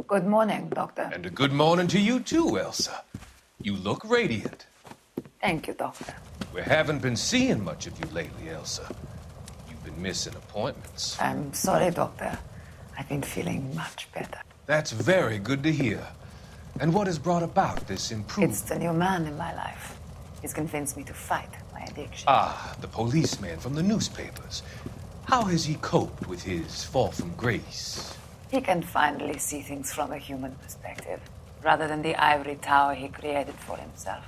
Good morning, Doctor. And a good morning to you too, Elsa. You look radiant. Thank you, Doctor. We haven't been seeing much of you lately, Elsa. You've been missing appointments. I'm sorry, Doctor. I've been feeling much better. That's very good to hear. And what has brought about this improvement? It's the new man in my life. He's convinced me to fight my addiction. Ah, the policeman from the newspapers. How has he coped with his fall from grace? He can finally see things from a human perspective, rather than the ivory tower he created for himself.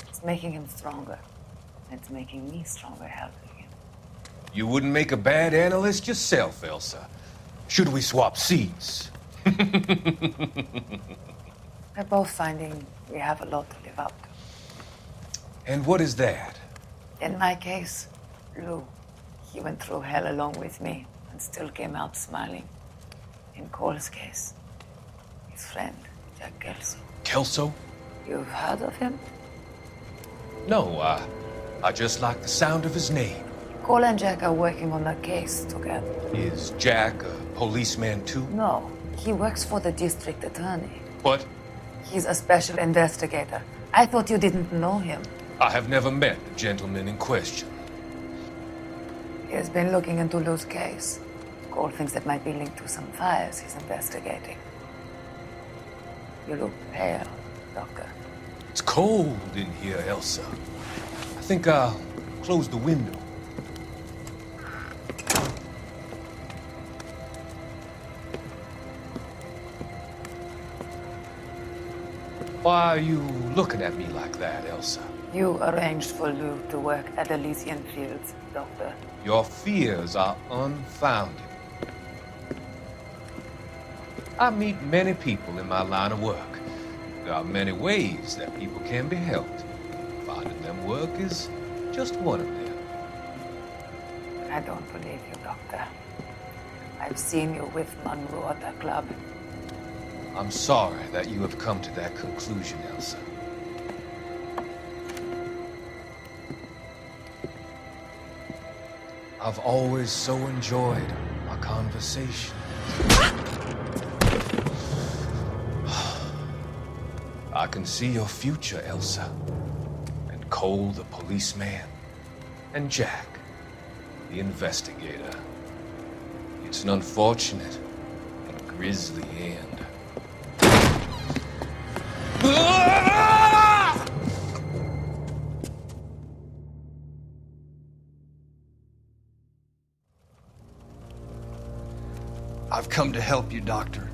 It's making him stronger. It's making me stronger helping him. You wouldn't make a bad analyst yourself, Elsa. Should we swap seats? We're both finding we have a lot to live up to. And what is that? In my case, Lou, he went through hell along with me and still came out smiling. In Cole's case, his friend, Jack Kelso. Kelso? You've heard of him? No, I just like the sound of his name. Cole and Jack are working on a case together. Is Jack a policeman too? No, he works for the district attorney. What? He's a special investigator. I thought you didn't know him. I have never met the gentleman in question. He has been looking into Lou's case. Cole thinks it might be linked to some fires he's investigating. You look pale, Doctor. It's cold in here, Elsa. I think I'll close the window. Why are you looking at me like that, Elsa? You arranged for Lou to work at Elysian Fields, Doctor. Your fears are unfounded. I meet many people in my line of work. There are many ways that people can be helped. Finding them work is just one of them. I don't believe you, Doctor. I've seen you with Monroe at the club. I'm sorry that you have come to that conclusion, Elsa. I've always so enjoyed our conversation. I can see your future, Elsa. And Cole, the policeman. And Jack, the investigator. It's an unfortunate and grisly end. I've come to help you, Doctor.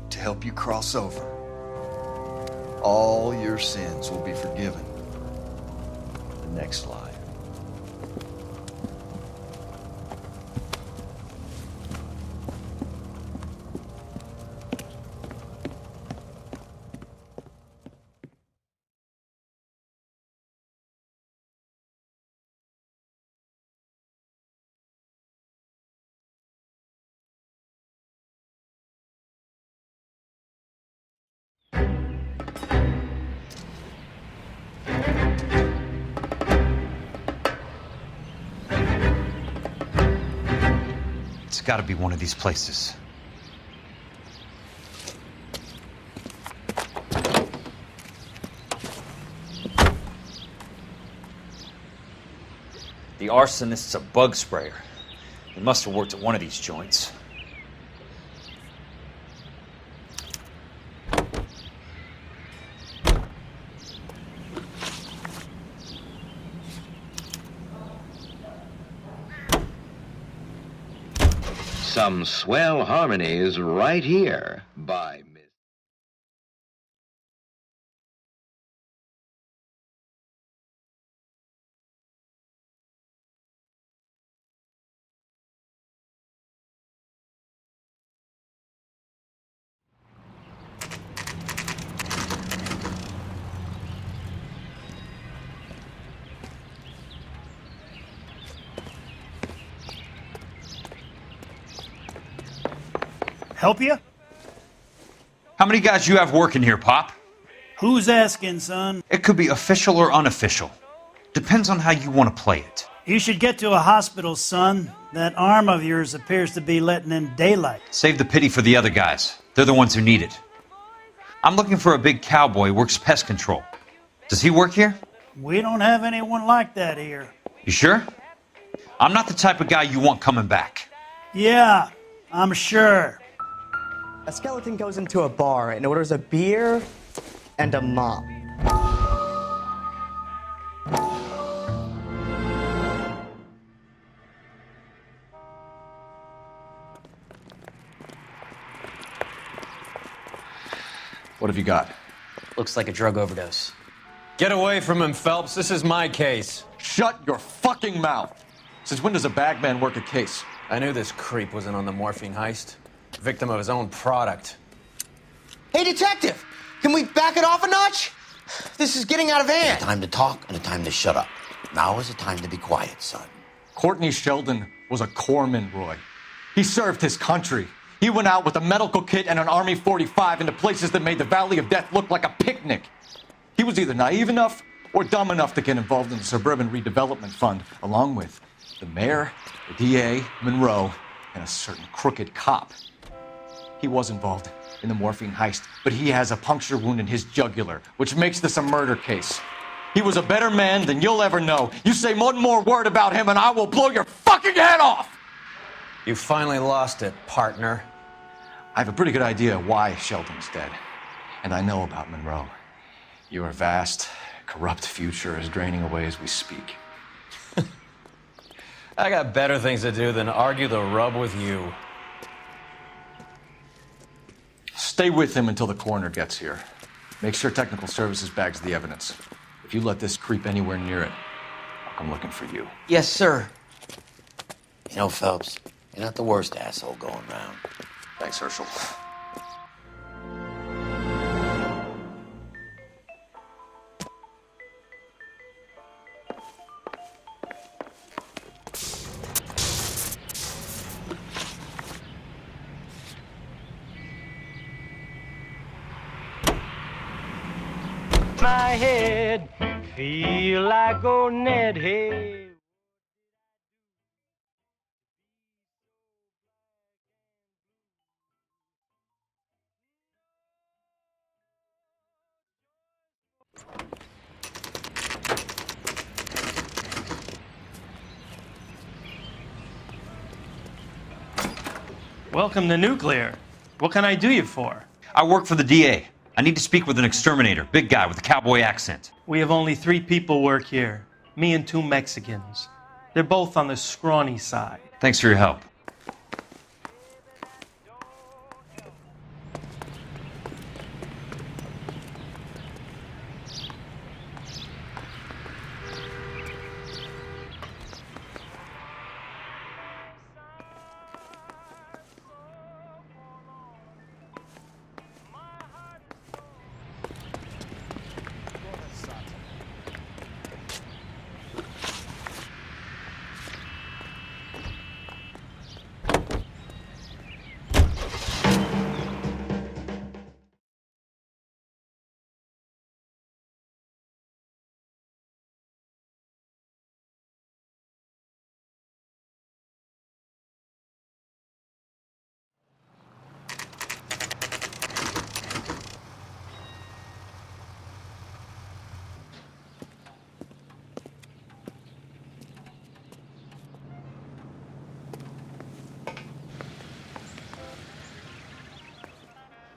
To help you cross over. All your sins will be forgiven. The next slide. It's got to be one of these places. The arsonist's a bug sprayer. He must have worked at one of these joints. Some swell harmonies right here by Miss. Help you? How many guys you have working here, Pop? Who's asking, son? It could be official or unofficial. Depends on how you want to play it. You should get to a hospital, son. That arm of yours appears to be letting in daylight. Save the pity for the other guys. They're the ones who need it. I'm looking for a big cowboy who works pest control. Does he work here? We don't have anyone like that here. You sure? I'm not the type of guy you want coming back. Yeah, I'm sure. A skeleton goes into a bar and orders a beer and a mop. What have you got? Looks like a drug overdose. Get away from him, Phelps. This is my case. Shut your fucking mouth! Since when does a bagman work a case? I knew this creep wasn't on the morphine heist. Victim of his own product. Hey, detective! Can we back it off a notch? This is getting out of hand. A time to talk and a time to shut up. Now is the time to be quiet, son. Courtney Sheldon was a corpsman, Roy. He served his country. He went out with a medical kit and an Army 45 into places that made the Valley of Death look like a picnic. He was either naive enough or dumb enough to get involved in the Suburban Redevelopment Fund, along with the mayor, the DA, Monroe, and a certain crooked cop. He was involved in the morphine heist, but he has a puncture wound in his jugular, which makes this a murder case. He was a better man than you'll ever know. You say one more word about him and I will blow your fucking head off! You finally lost it, partner. I have a pretty good idea why Sheldon's dead. And I know about Monroe. Your vast, corrupt future is draining away as we speak. I got better things to do than argue the rub with you. Stay with him until the coroner gets here. Make sure technical services bags the evidence. If you let this creep anywhere near it, I'll come looking for you. Yes, sir. You know, Phelps, you're not the worst asshole going round. Thanks, Herschel. My head, feel like old Ned Hay. Welcome to Nuclear. What can I do you for? I work for the DA. I need to speak with an exterminator, big guy with a cowboy accent. We have only 3 people work here. Me and 2 Mexicans. They're both on the scrawny side. Thanks for your help.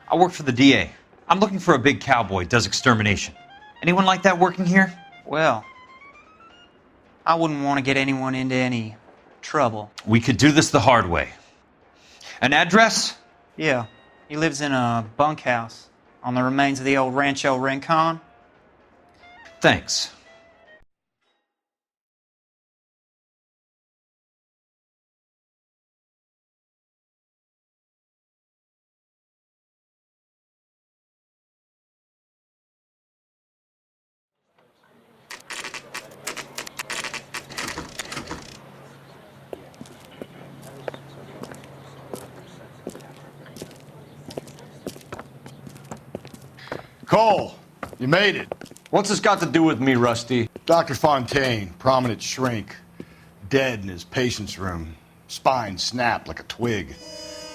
I work for the DA. I'm looking for a big cowboy who does extermination. Anyone like that working here? Well, I wouldn't want to get anyone into any trouble. We could do this the hard way. An address? Yeah, he lives in a bunkhouse on the remains of the old Rancho Rincon. Thanks. Cole, you made it. What's this got to do with me, Rusty? Dr. Fontaine, prominent shrink, dead in his patient's room. Spine snapped like a twig.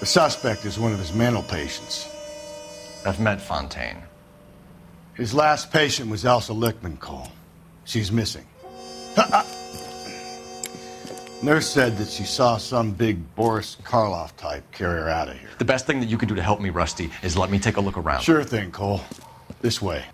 The suspect is one of his mental patients. I've met Fontaine. His last patient was Elsa Lichtman, Cole. She's missing. Nurse said that she saw some big Boris Karloff type carry her out of here. The best thing that you can do to help me, Rusty, is let me take a look around. Sure thing, Cole. This way.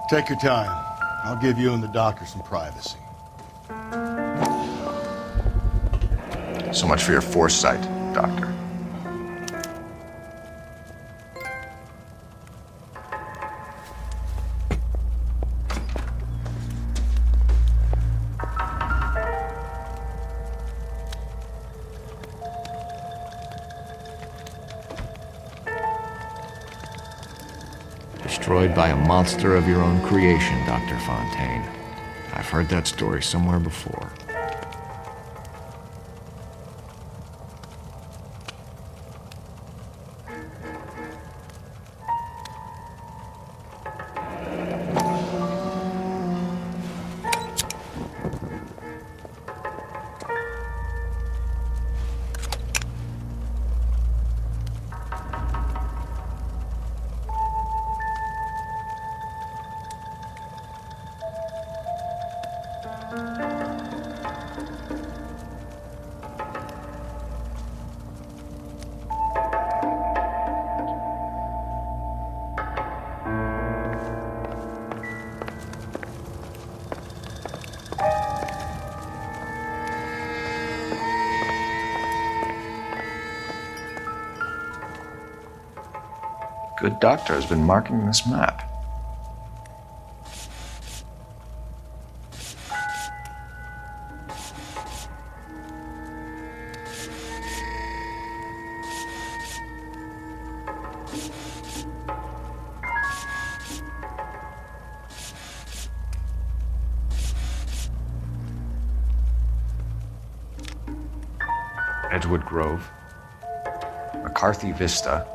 Take your time. I'll give you and the doctor some privacy. So much for your foresight, Doctor. Destroyed by a monster of your own creation, Dr. Fontaine. I've heard that story somewhere before. Good doctor has been marking this map. Edgewood Grove, McCarthy Vista,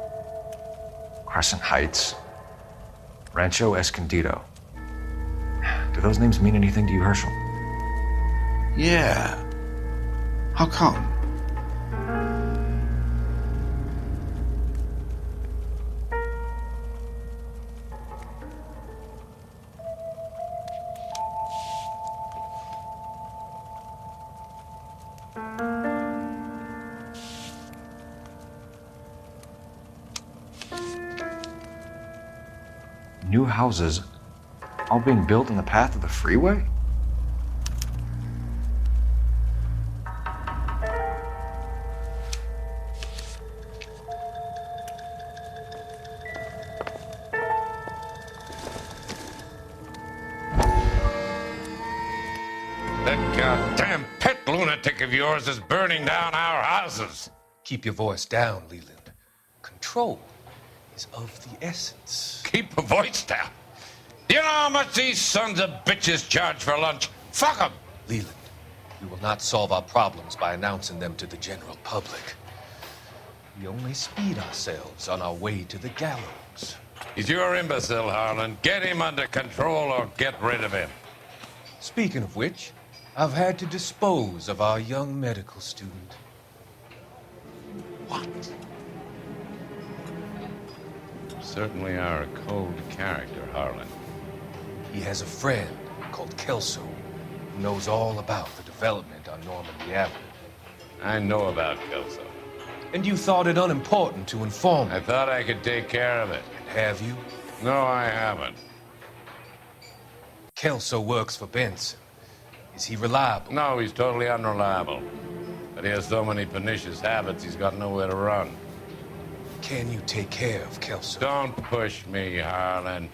Crescent Heights, Rancho Escondido. Do those names mean anything to you, Herschel? Yeah. How come? New houses all being built in the path of the freeway? That goddamn pet lunatic of yours is burning down our houses. Keep your voice down, Leland. Control is of the essence. Keep your voice down. You know how much these sons of bitches charge for lunch? Fuck them. Leland, we will not solve our problems by announcing them to the general public. We only speed ourselves on our way to the gallows. He's your imbecile, Harlan. Get him under control or get rid of him. Speaking of which, I've had to dispose of our young medical student. What? Certainly are a cold character, Harlan. He has a friend called Kelso who knows all about the development on Normandy Avenue. I know about Kelso. And you thought it unimportant to inform me. I thought I could take care of it. And have you? No, I haven't. Kelso works for Benson. Is he reliable? No, he's totally unreliable. But he has so many pernicious habits, he's got nowhere to run. Can you take care of Kelso? Don't push me, Harlan.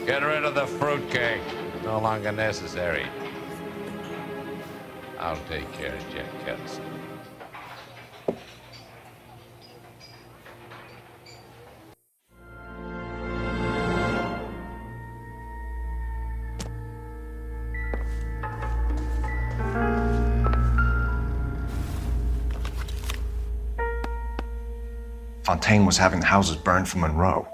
Get rid of the fruitcake. It's no longer necessary. I'll take care of Jack Kelso. Fontaine was having the houses burned for Monroe.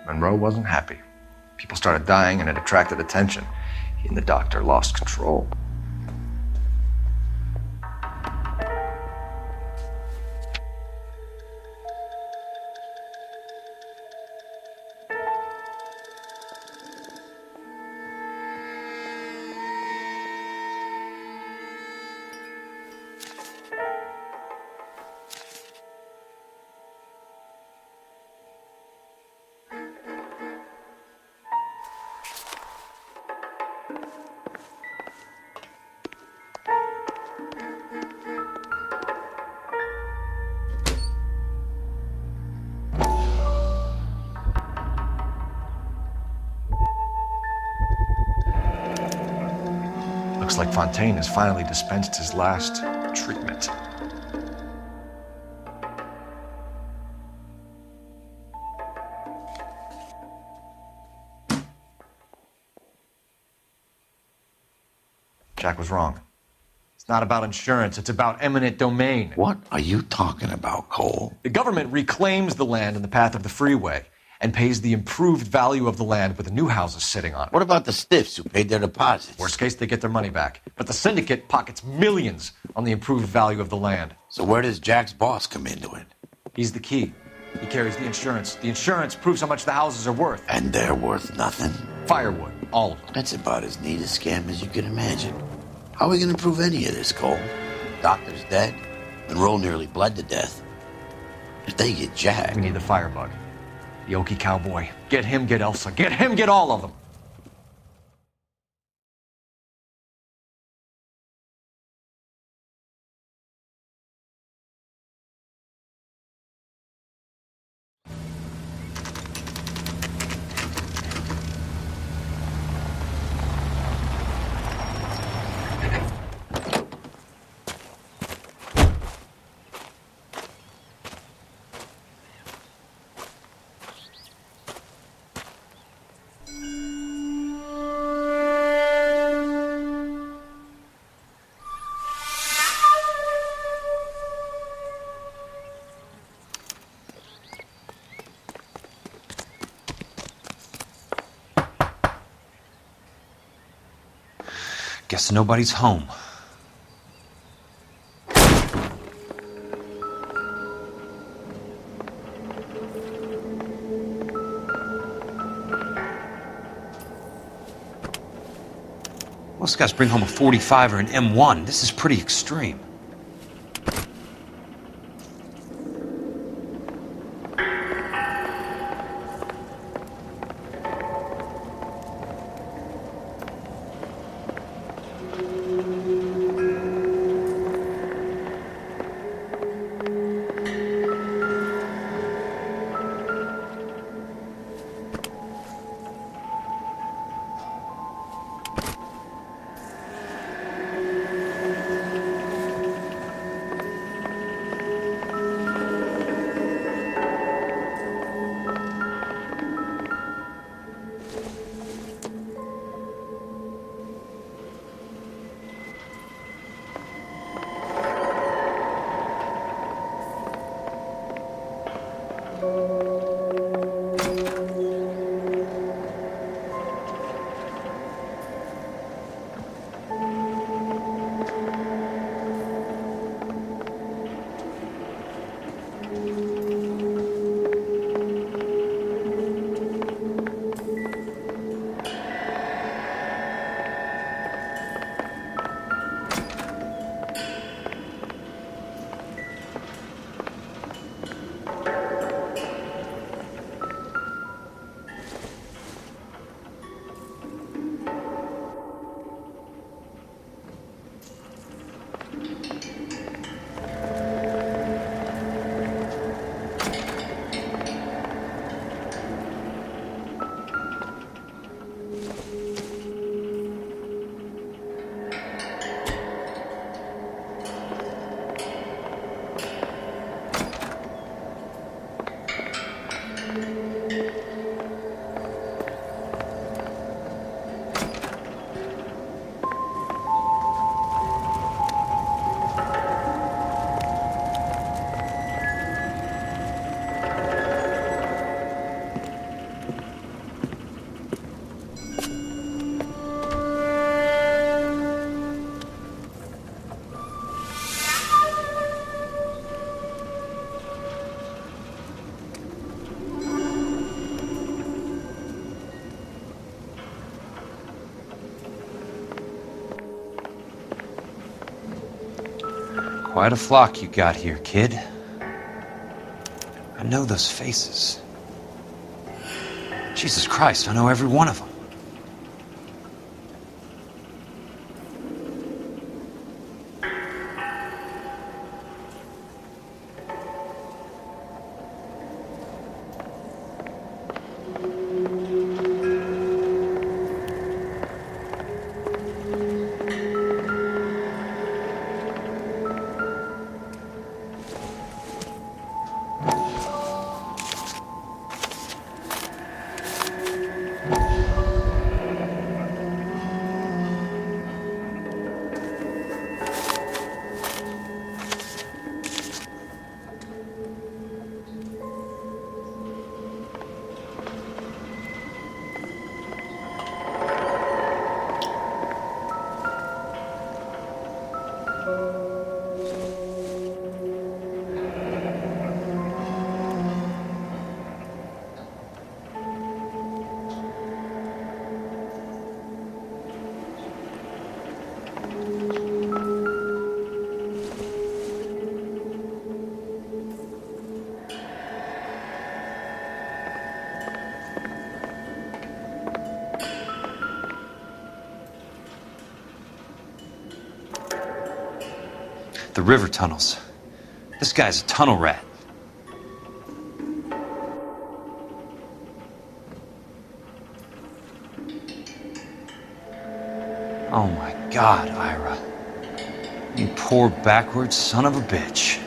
Monroe wasn't happy. People started dying and it attracted attention. He and the doctor lost control. Looks like Fontaine has finally dispensed his last treatment. Jack was wrong. It's not about insurance, it's about eminent domain. What are you talking about, Cole? The government reclaims the land in the path of the freeway and pays the improved value of the land with the new houses sitting on it. What about the stiffs who paid their deposits? Worst case, they get their money back. But the syndicate pockets millions on the improved value of the land. So where does Jack's boss come into it? He's the key. He carries the insurance. The insurance proves how much the houses are worth. And they're worth nothing? Firewood, all of them. That's about as neat a scam as you can imagine. How are we going to prove any of this, Cole? Doctor's dead. Monroe nearly bled to death. If they get Jack... We need the firebug. The Okie cowboy. Get him, get Elsa. Get him, get all of them. Guess nobody's home. Most guys bring home a 45 or an M1. This is pretty extreme. Quite a flock you got here, kid. I know those faces. Jesus Christ, I know every one of them. The river tunnels. This guy's a tunnel rat. Oh my God, Ira. You poor backwards son of a bitch.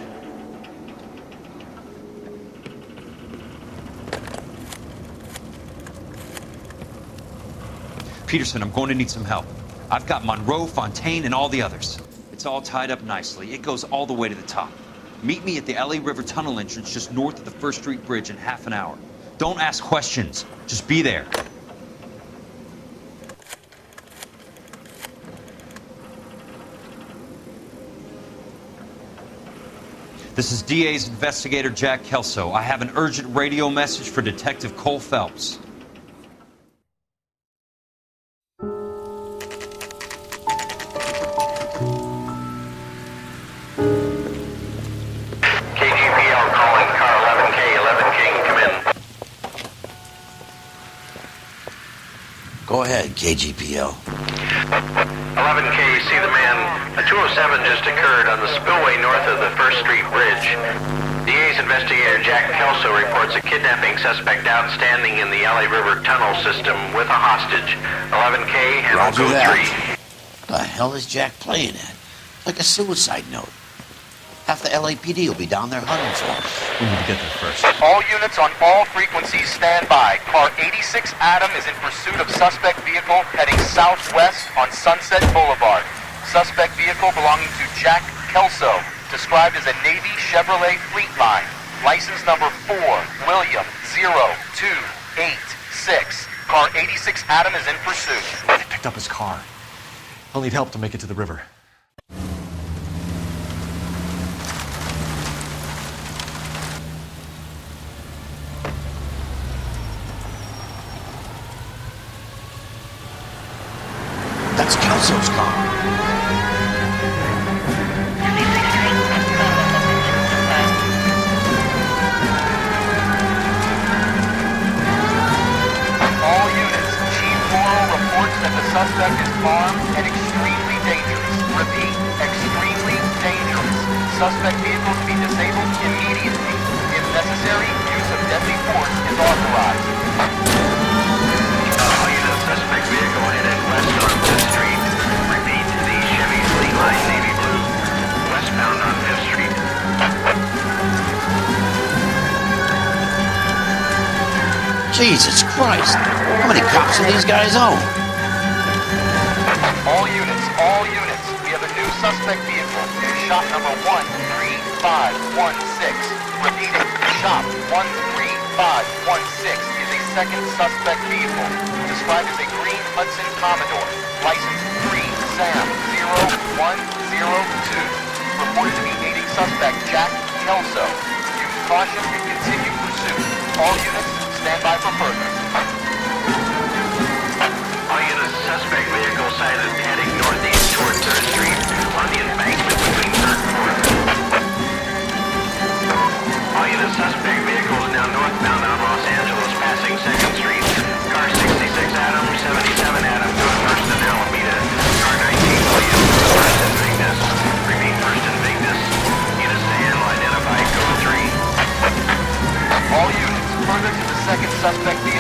Peterson, I'm going to need some help. I've got Monroe, Fontaine, and all the others. It's all tied up nicely. It goes all the way to the top. Meet me at the LA River Tunnel entrance just north of the First Street Bridge in half an hour. Don't ask questions. Just be there. This is DA's investigator Jack Kelso. I have an urgent radio message for Detective Cole Phelps. Go ahead, KGPL. 11K, see the man. A 207 just occurred on the spillway north of the First Street Bridge. DA's investigator Jack Kelso reports a kidnapping suspect outstanding in the LA River tunnel system with a hostage. 11K, handle Roger code that. 3. The hell is Jack playing at? Like a suicide note. Half the LAPD will be down there hunting for him. We need to get there first. All units on all frequencies stand by. Car 86 Adam is in pursuit of suspect vehicle heading southwest on Sunset Boulevard. Suspect vehicle belonging to Jack Kelso, described as a Navy Chevrolet Fleetline. License number 4, William 0286. Car 86 Adam is in pursuit. They picked up his car. I'll need help to make it to the river. That's Kelso's car. All units, Chief Morrow reports that the suspect is armed and extremely dangerous. Repeat, extremely dangerous. Suspect vehicle to be disabled immediately. If necessary, use of deadly force is authorized. All units, suspect vehicle headed west on 5th Street. Repeat, the Chevy Fleetline Navy Blue. Westbound on 5th Street. Jesus Christ. How many cops do these guys own? All units, we have a new suspect vehicle. Shop number 13516. Repeating, shop 13516 is a second suspect vehicle, described as a green Hudson Commodore, license 3 Sam 0102. Reported to be aiding suspect Jack Kelso. Use caution and continue pursuit. All units, stand by for further. All units, suspect vehicle sighted heading northeast toward 3rd Street on the embankment between 3rd and 4th.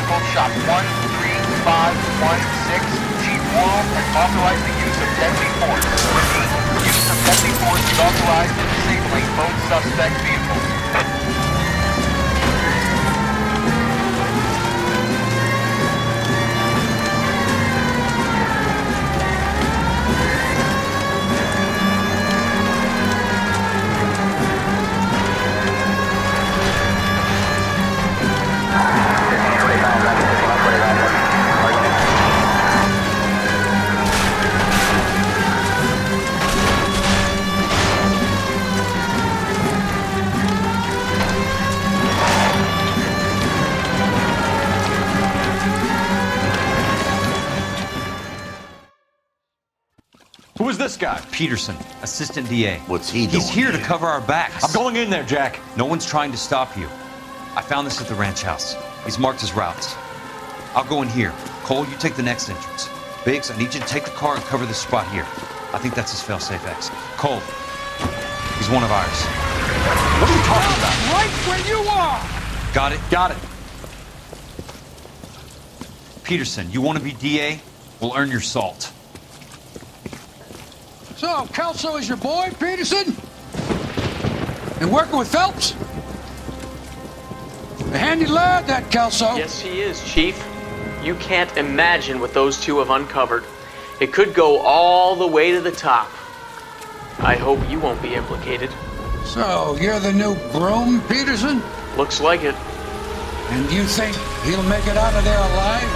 vehicle, shop 13516. Chief Worrell has authorized the use of deadly force. Repeat, use of deadly force is authorized in disabling both suspect vehicles. Who is this guy? Peterson, assistant DA. What's he doing? He's here to cover our backs. I'm going in there, Jack. No one's trying to stop you. I found this at the ranch house. He's marked his routes. I'll go in here. Cole, you take the next entrance. Biggs, I need you to take the car and cover this spot here. I think that's his fail-safe exit. Cole, he's one of ours. What are you talking about? Right where you are! Got it? Got it. Peterson, you want to be DA? We'll earn your salt. So, Kelso is your boy, Peterson? And working with Phelps? A handy lad, that Kelso. Yes, he is, Chief. You can't imagine what those two have uncovered. It could go all the way to the top. I hope you won't be implicated. So, you're the new groom, Peterson? Looks like it. And you think he'll make it out of there alive?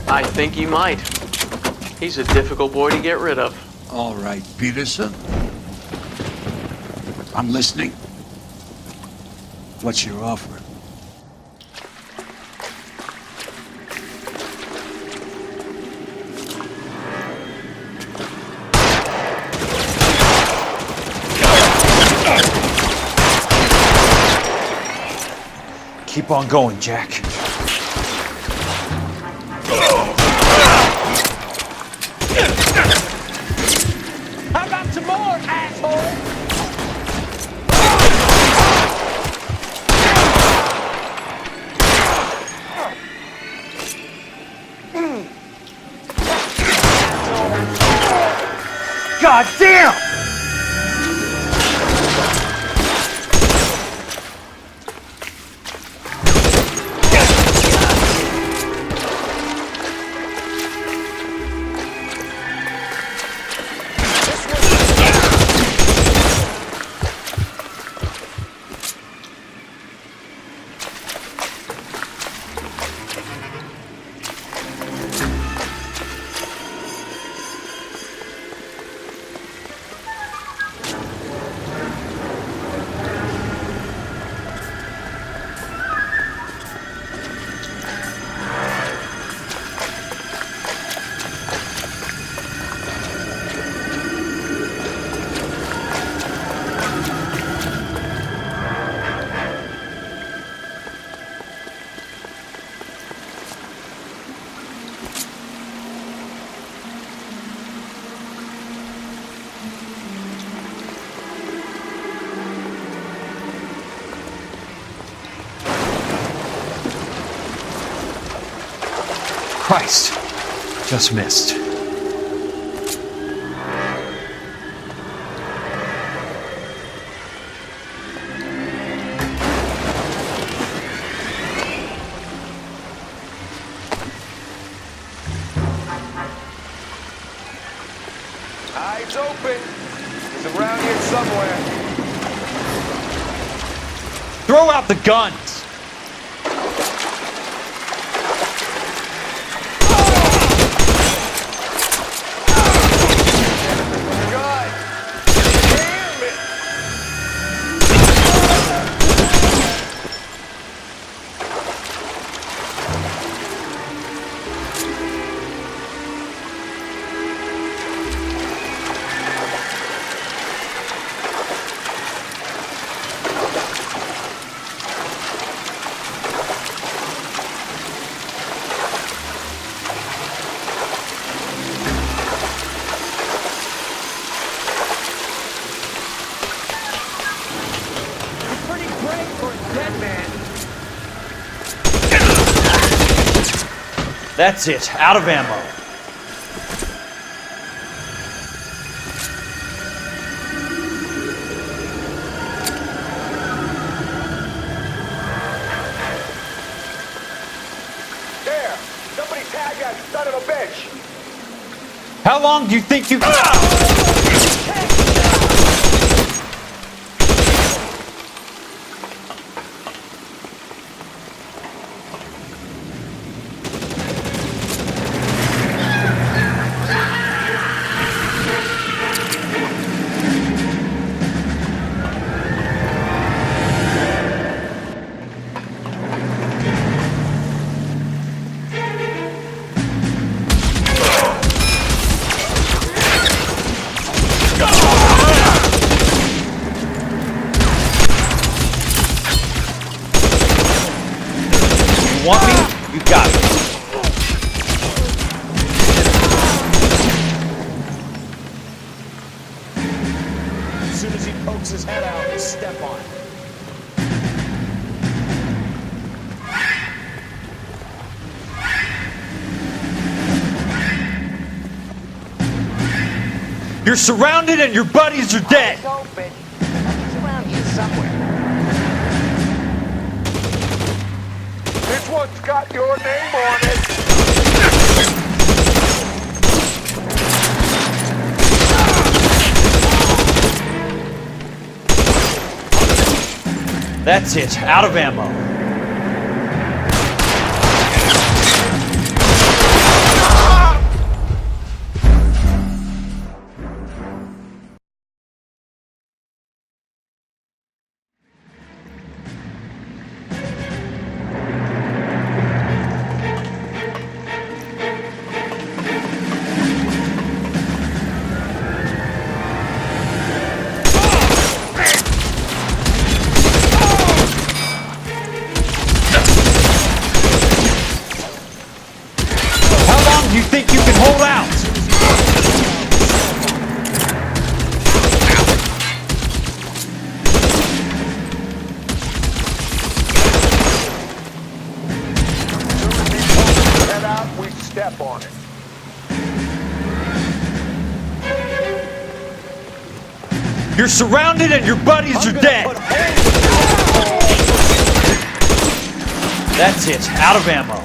I think he might. He's a difficult boy to get rid of. All right, Peterson. I'm listening. What's your offer? Keep on going, Jack. How about some more, asshole? God damn! Christ. Just missed. Eyes open. He's around here somewhere. Throw out the guns! That's it. Out of ammo. There! Somebody tag that son of a bitch! How long do you think you... Want me? You got it. As soon as he pokes his head out, you step on it. You're surrounded and your buddies are dead. Go, bitch. He's around here somewhere. This one's got your name on it. That's it. Out of ammo. You think you can hold out? Head out, we step on it. You're surrounded and your buddies are dead. That's it. Out of ammo.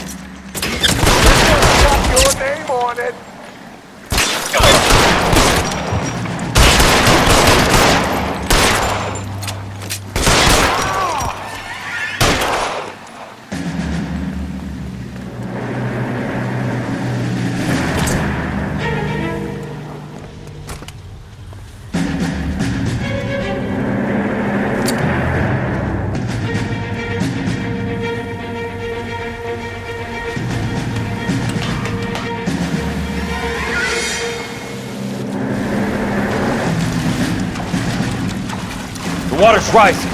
Your name on it. The water's rising.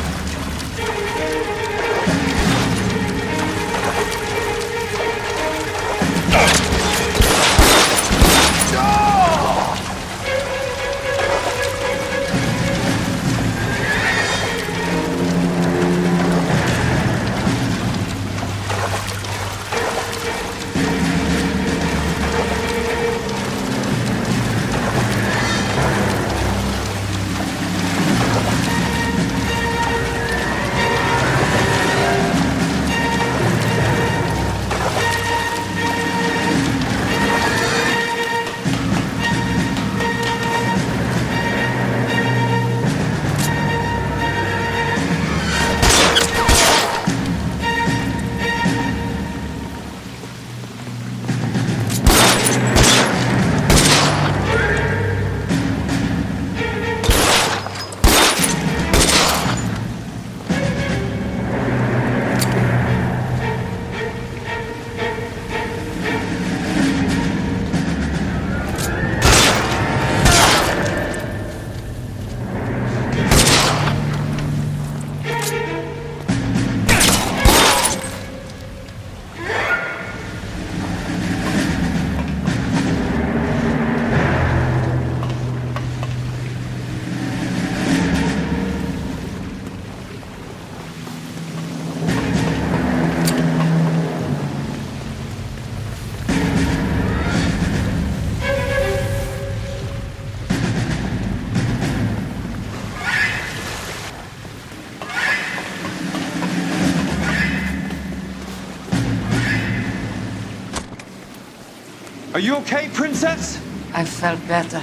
Are you okay, Princess? I felt better.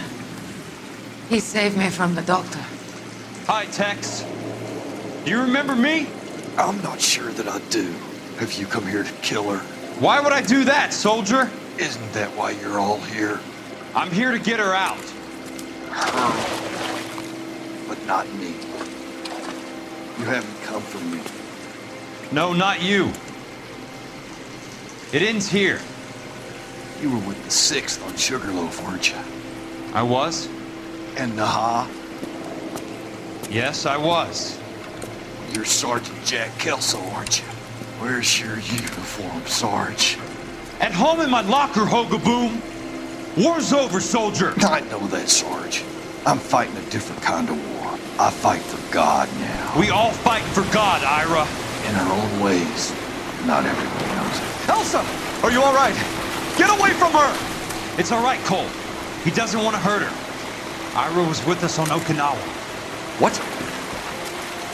He saved me from the doctor. Hi, Tex. Do you remember me? I'm not sure that I do. Have you come here to kill her? Why would I do that, soldier? Isn't that why you're all here? I'm here to get her out. Her. But not me. You haven't come for me. No, not you. It ends here. You were with the 6th on Sugarloaf, weren't you? I was? And Naha? Yes, I was. You're Sergeant Jack Kelso, aren't you? Where's your uniform, Sarge? At home in my locker, Hogaboom. War's over, soldier. I know that, Sarge. I'm fighting a different kind of war. I fight for God now. We all fight for God, Ira. In our own ways. Not everyone knows it. Elsa! Are you all right? Get away from her! It's all right, Cole. He doesn't want to hurt her. Ira was with us on Okinawa. What?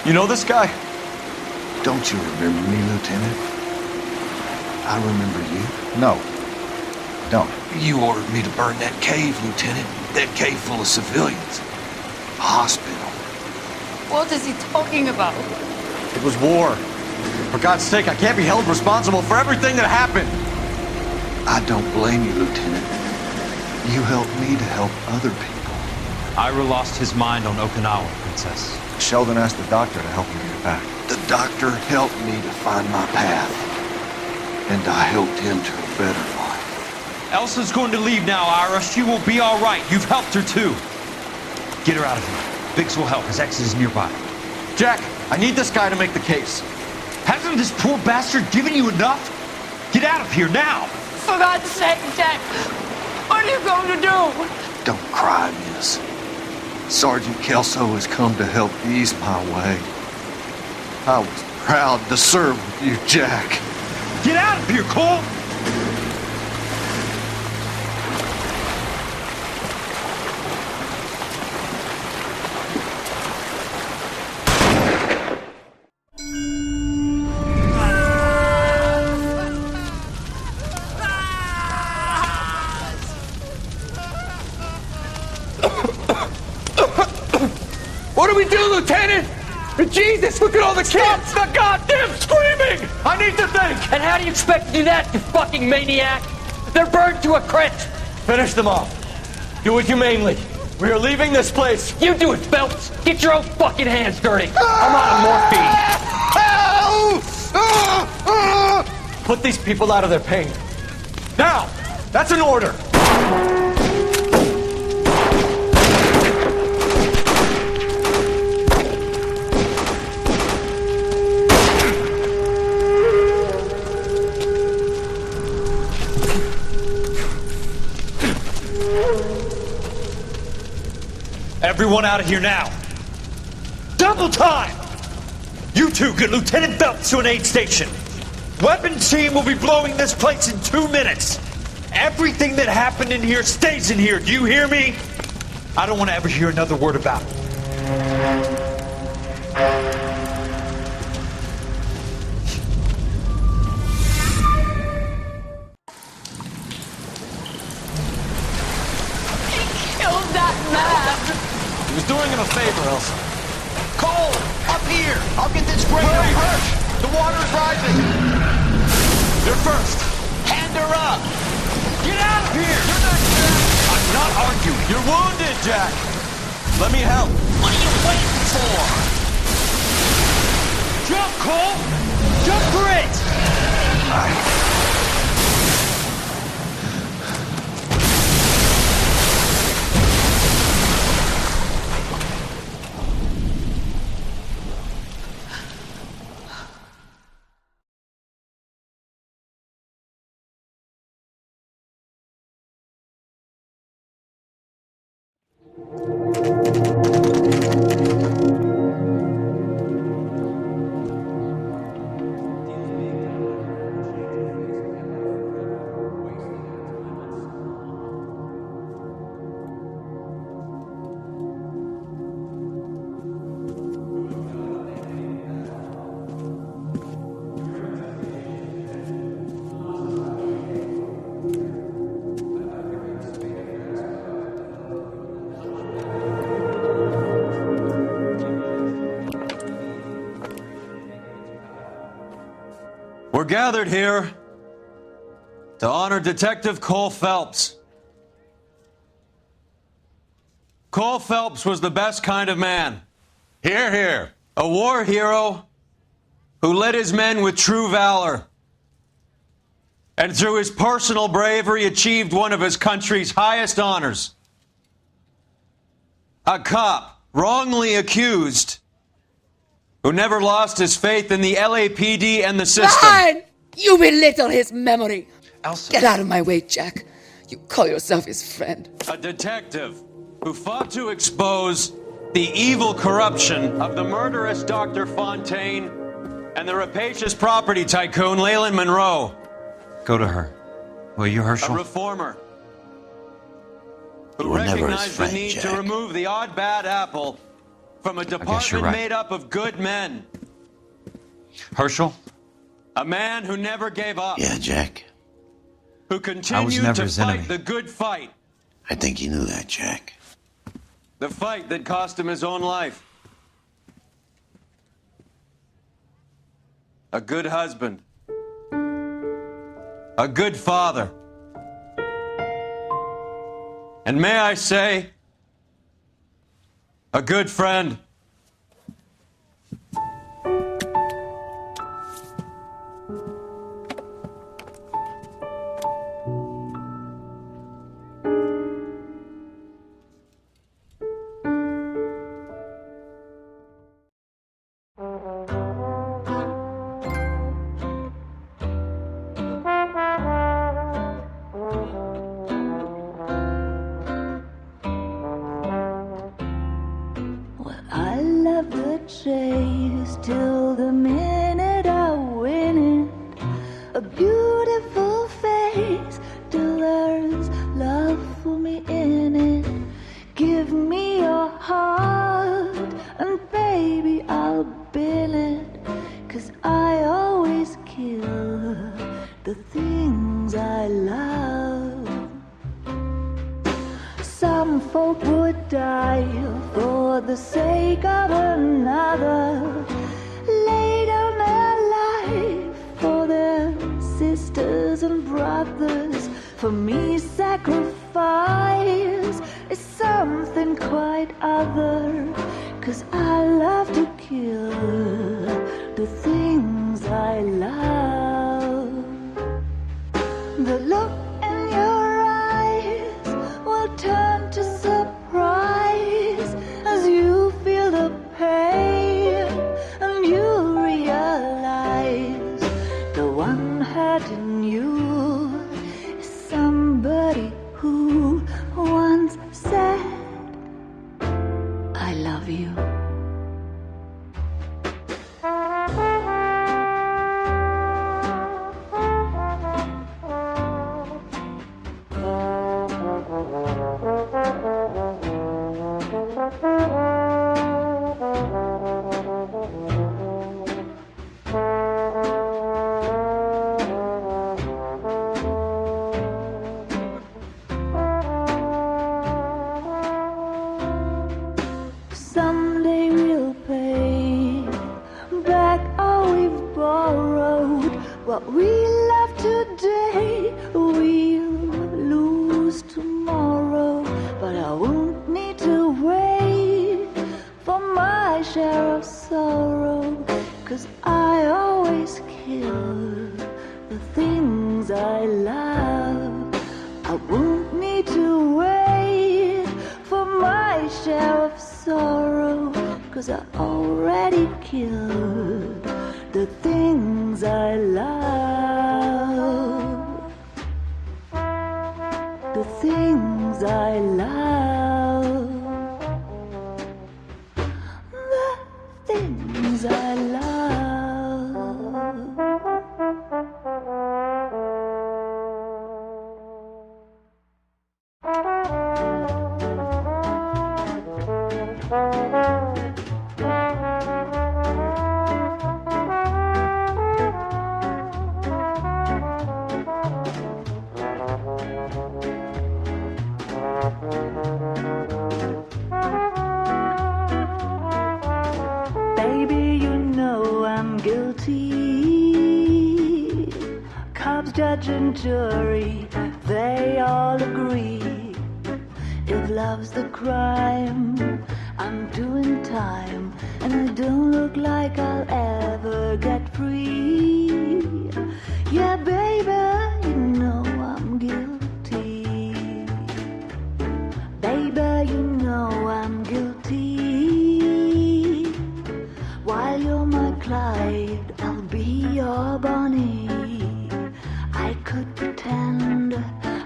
You know this guy? Don't you remember me, Lieutenant? I remember you. No. Don't. You ordered me to burn that cave, Lieutenant. That cave full of civilians. A hospital. What is he talking about? It was war. For God's sake, I can't be held responsible for everything that happened. I don't blame you, Lieutenant. You helped me to help other people. Ira lost his mind on Okinawa, Princess. Sheldon asked the doctor to help him get back. The doctor helped me to find my path. And I helped him to a better life. Elsa's going to leave now, Ira. She will be all right. You've helped her, too. Get her out of here. Biggs will help. His ex is nearby. Jack, I need this guy to make the case. Hasn't this poor bastard given you enough? Get out of here now! For God's sake, Jack! What are you going to do? Don't cry, miss. Sergeant Kelso has come to help ease my way. I was proud to serve with you, Jack. Get out of here, Cole! What do we do, Lieutenant? Jesus, look at all the kids! Stop the goddamn screaming! I need to think! And how do you expect to do that, you fucking maniac? They're burned to a crisp! Finish them off. Do it humanely. We are leaving this place. You do it, Phelps! Get your own fucking hands dirty! I'm on morphine! Put these people out of their pain. Now! That's an order! Everyone out of here now. Double time! You two get Lieutenant Phelps to an aid station. Weapon team will be blowing this place in 2 minutes. Everything that happened in here stays in here. Do you hear me? I don't want to ever hear another word about it. Killed that man! He was doing him a favor, Elsa. Cole, up here! I'll get this crane over. The water is rising! You're first! Hand her up! Get out of here! You're not Jack! I'm not arguing. You're wounded, Jack! Let me help. What are you waiting for? Jump, Cole! Jump for it! We're gathered here to honor Detective Cole Phelps. Cole Phelps was the best kind of man. Hear, hear. A war hero who led his men with true valor. And through his personal bravery achieved one of his country's highest honors. A cop wrongly accused who never lost his faith in the LAPD and the system. Fine! You belittle his memory. Elsa. Get out of my way, Jack. You call yourself his friend. A detective who fought to expose the evil corruption of the murderous Dr. Fontaine and the rapacious property tycoon Leyland Monroe. Go to her. Will you, Herschel? A reformer who You were never his recognized friend, the need Jack. to remove the odd bad apple from a guess you're department right. made up of good men. Herschel? A man who never gave up. Yeah, Jack. Who continued never to his fight enemy. the good fight. I think you knew that, Jack. The fight that cost him his own life. A good husband. A good father. And may I say, a good friend. I love the chase till the minute I win it. A beautiful face till there's love for me in it. Give me your heart and baby I'll bill it. 'Cause I always kill the things I love. Some folk would die for the sake of another. Lay down their life for their sisters and brothers. For me, sacrifice is something quite other. 'Cause I love to kill the things I love. The look in your eyes will turn to surprise as you feel the pain and you realize the one hurting you is somebody who once said, I love you. Someday we'll pay back all we've borrowed. What we love today, we'll lose tomorrow. But I won't need to wait for my share of sorrow. 'Cause I always kill the things I love. I won't need to wait for my share of sorrow. 'Cause I already killed the things I love. The things I love. The things I love. love's judge and jury, they all agree. If love's the crime, I'm doing time, and I don't look like I'll ever get free. Yeah, baby, you know I'm guilty. Baby, you know I'm guilty. While you're my Clyde, I'll be your Bonnie. I could pretend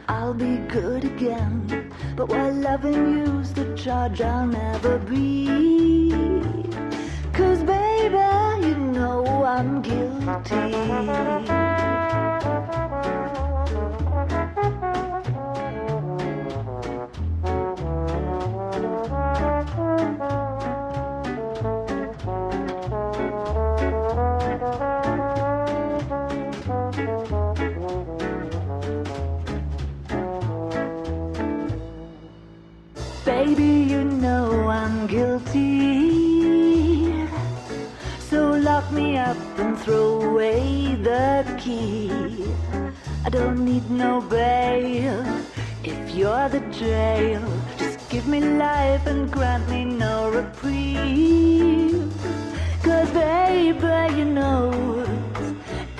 I'll be good again, but while loving you's the charge I'll never be. 'Cause baby, you know I'm guilty. Baby, you know I'm guilty. So lock me up and throw away the key. I don't need no bail if you're the jail. Just give me life and grant me no reprieve. 'Cause baby, you know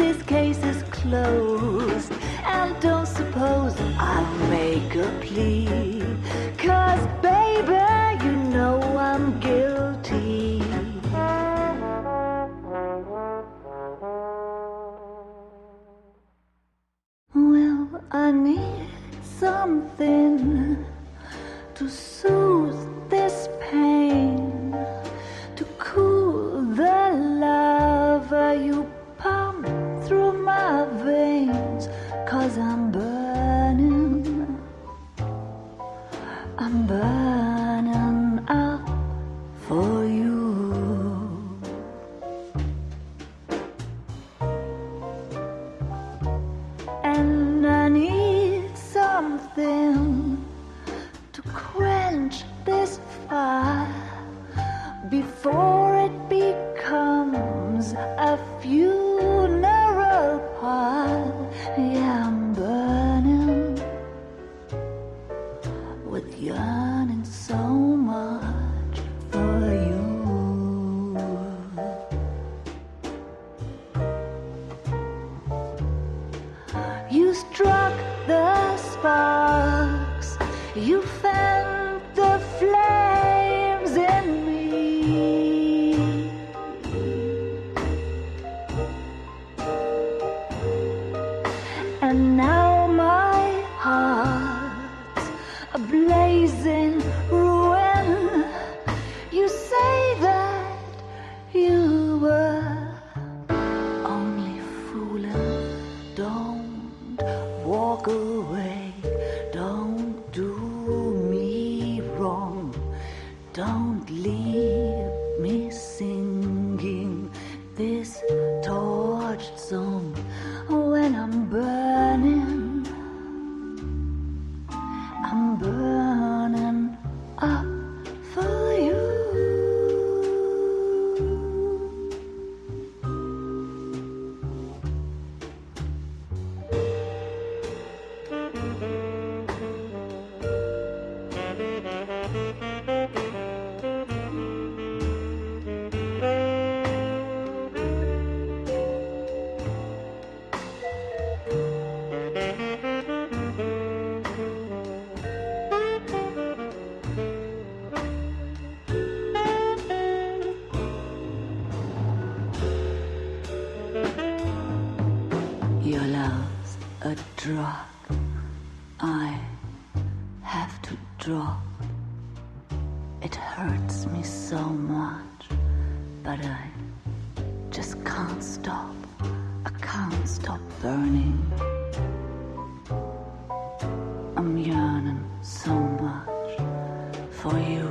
this case is closed, and don't suppose I'll make a plea. 'Cause baby, you know I'm guilty. Well, I need something to soothe this pain, to cool the lava you pump through my veins. 'Cause I'm burning up for you. And I need something to quench this fire before it becomes a funeral pile. Yeah, I'm burning with yearning so much for you. You struck the sparks, you fanned the flames in me. And now my heart's a blazing ruin. You say that you were only fooling. Don't walk away. Don't do me wrong. Don't leave me singing this torched song when I'm burning. I'm burning up for you. Your love's a drug I have to drop. It hurts me so much, but I just can't stop. I can't stop burning. I'm yearning so much for you.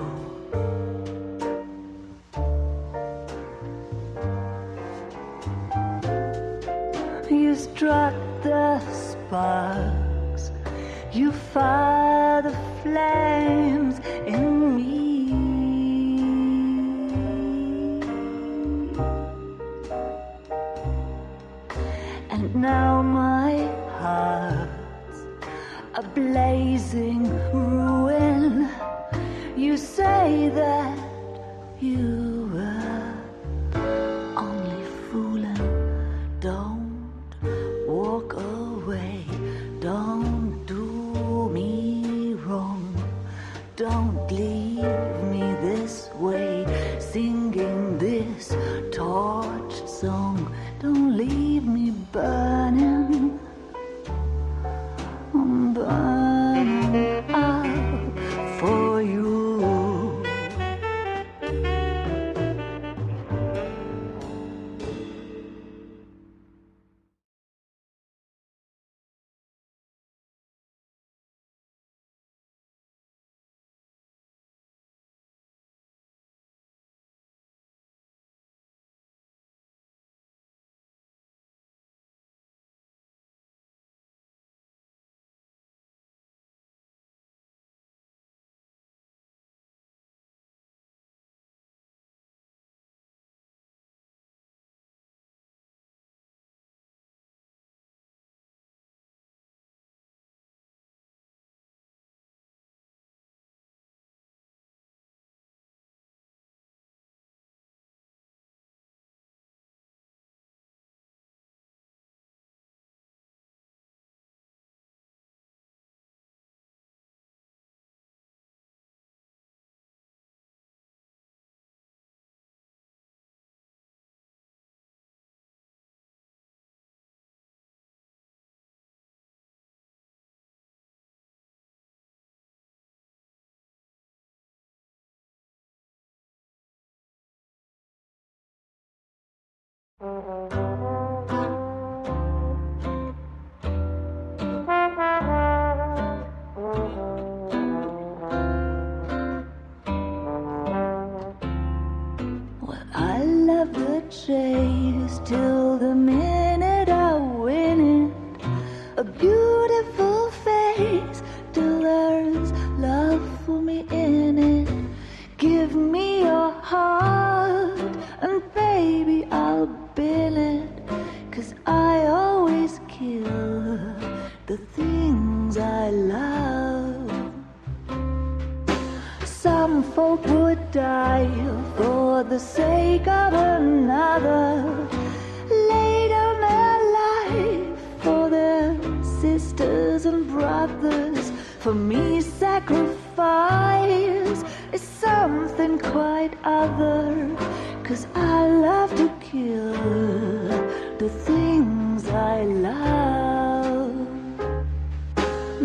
You struck the sparks, you fire the flames in me. And now my heart's a blazing ruin. You say that you were only fooling. Don't walk away. Don't do me wrong. Don't leave me this way, singing this torch song. Don't leave me burning. I'm burning out for you. I love the chase till the minute I win it. A beautiful face till there's love for me in it. Give me your heart and baby I'll bill it. 'Cause I always kill the things I love. Some folk would die for the sake of another, lay down their life for their sisters and brothers. For me, sacrifice is something quite other. 'Cause I love to kill the things I love.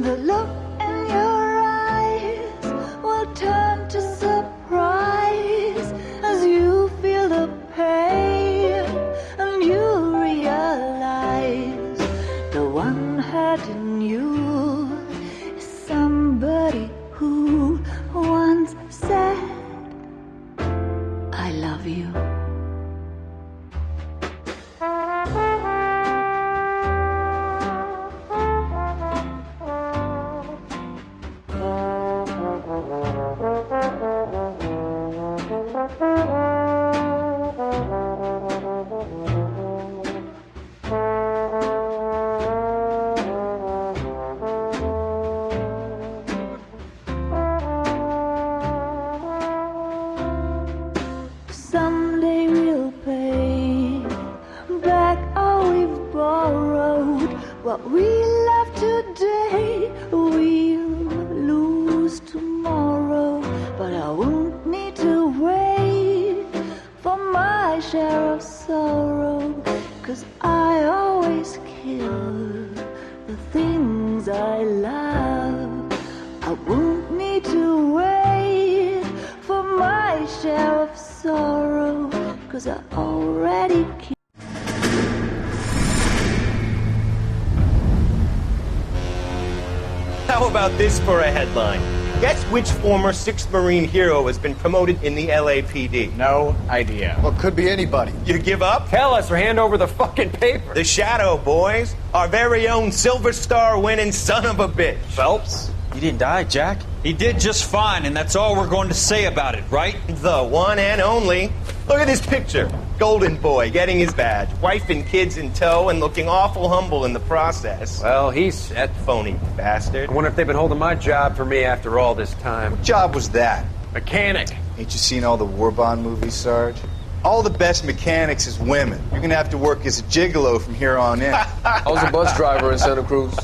The look in your eyes will turn to surprise as you feel the pain and you realize the one hurting you is somebody who once said, I love you. Someday we'll pay back all we've borrowed. What we love today, we'll lose tomorrow. But I won't need to wait for my share of sorrow. 'Cause I always kill the things I love. I won't need to wait for my share of sorrow. 'Cause I already killed. How about this for a headline? Guess which former 6th Marine hero has been promoted in the LAPD? No idea. Well, could be anybody. You give up? Tell us or hand over the fucking paper. The Shadow, boys. Our very own Silver Star winning son of a bitch. Phelps? He didn't die, Jack. He did just fine, and that's all we're going to say about it, right? The one and only. Look at this picture. Golden boy, getting his badge, wife and kids in tow, and looking awful humble in the process. Well, he's set. Phony bastard. I wonder if they've been holding my job for me after all this time. What job was that? Mechanic. Ain't you seen all the war bond movies, Sarge? All the best mechanics is women. You're gonna have to work as a gigolo from here on in. I was a bus driver in Santa Cruz.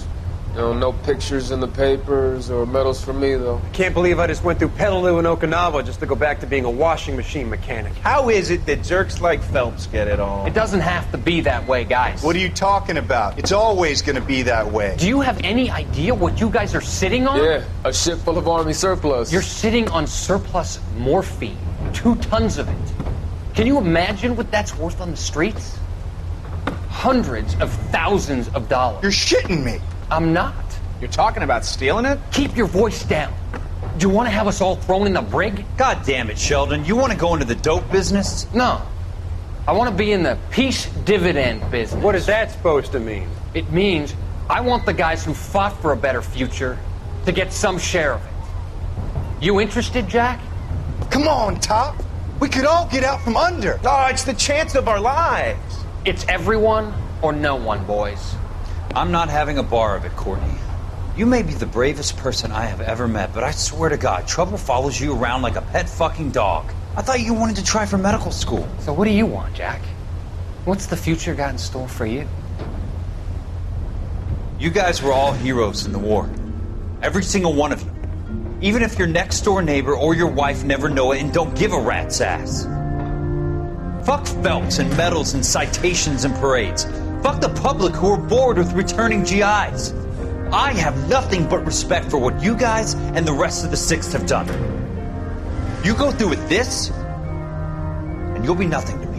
No pictures in the papers or medals for me, though. I can't believe I just went through Petaloo and Okinawa just to go back to being a washing machine mechanic. How is it that jerks like Phelps get it all? It doesn't have to be that way, guys. What are you talking about? It's always gonna be that way. Do you have any idea what you guys are sitting on? Yeah, a ship full of Army surplus. You're sitting on surplus morphine. 2 tons of it. Can you imagine what that's worth on the streets? Hundreds of thousands of dollars. You're shitting me. I'm not. You're talking about stealing it? Keep your voice down. Do you want to have us all thrown in the brig? God damn it, Sheldon. You want to go into the dope business? No. I want to be in the peace dividend business. What is that supposed to mean? It means I want the guys who fought for a better future to get some share of it. You interested, Jack? Come on, Top. We could all get out from under. Oh, it's the chance of our lives. It's everyone or no one, boys. I'm not having a bar of it, Courtney. You may be the bravest person I have ever met, but I swear to God, trouble follows you around like a pet fucking dog. I thought you wanted to try for medical school. So what do you want, Jack? What's the future got in store for you? You guys were all heroes in the war. Every single one of you. Even if your next door neighbor or your wife never know it and don't give a rat's ass. Fuck Phelps and medals and citations and parades. Fuck the public who are bored with returning GIs. I have nothing but respect for what you guys and the rest of the 6th have done. You go through with this, and you'll be nothing to me.